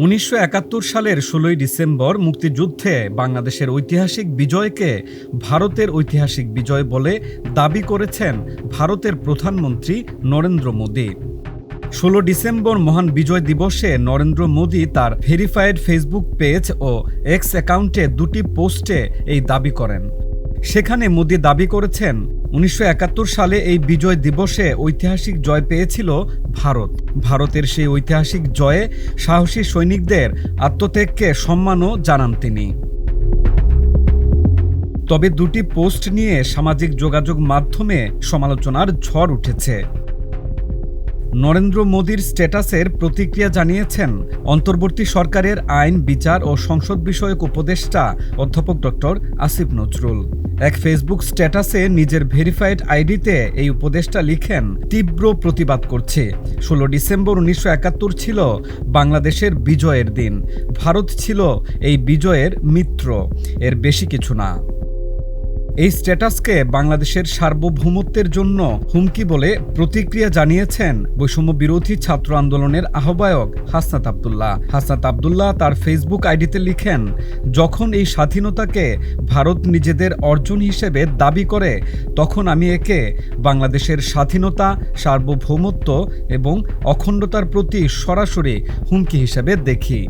১৯৭১ সালের ১৬ই ডিসেম্বর মুক্তিযুদ্ধে বাংলাদেশের ঐতিহাসিক বিজয়কে ভারতের ঐতিহাসিক বিজয় বলে দাবি করেছেন ভারতের প্রধানমন্ত্রী নরেন্দ্র মোদি। ১৬ ডিসেম্বর মহান বিজয় দিবসে নরেন্দ্র মোদি তার ভেরিফাইড ফেসবুক পেজ ও এক্স অ্যাকাউন্টে দুটি পোস্টে এই দাবি করেন। সেখানে মোদি দাবি করেছেন, ১৯৭১ সালে এই বিজয় দিবসে ঐতিহাসিক জয় পেয়েছিল ভারত। ভারতের সেই ঐতিহাসিক জয়ে সাহসী সৈনিকদের আত্মত্যাগকে সম্মানও জানান তিনি। তবে দুটি পোস্ট নিয়ে সামাজিক যোগাযোগ মাধ্যমে সমালোচনার ঝড় উঠেছে। নরেন্দ্র মোদির স্ট্যাটাসের প্রতিক্রিয়া জানিয়েছেন অন্তর্বর্তী সরকারের আইন, বিচার ও সংসদ বিষয়ক উপদেষ্টা অধ্যাপক ডক্টর আসিফ নজরুল। এক ফেসবুক স্ট্যাটাসে নিজের ভেরিফাইড আইডিতে এই উপদেষ্টা লিখেন, তীব্র প্রতিবাদ করছে। ১৬ ডিসেম্বর ১৯৭১ ছিল বাংলাদেশের বিজয়ের দিন। ভারত ছিল এই বিজয়ের মিত্র, এর বেশি কিছু না। এই স্ট্যাটাসকে বাংলাদেশের সার্বভৌমত্বের জন্য হুমকি বলে প্রতিক্রিয়া জানিয়েছেন বৈষম্য বিরোধী ছাত্র আন্দোলনের আহ্বায়ক হাসনাত আব্দুল্লাহ। হাসনাত আব্দুল্লাহ তার ফেসবুক আইডিতে লিখেন, যখন এই স্বাধীনতাকে ভারত নিজেদের অর্জন হিসেবে দাবি করে, তখন আমি একে বাংলাদেশের স্বাধীনতা, সার্বভৌমত্ব এবং অখণ্ডতার প্রতি সরাসরি হুমকি হিসেবে দেখি।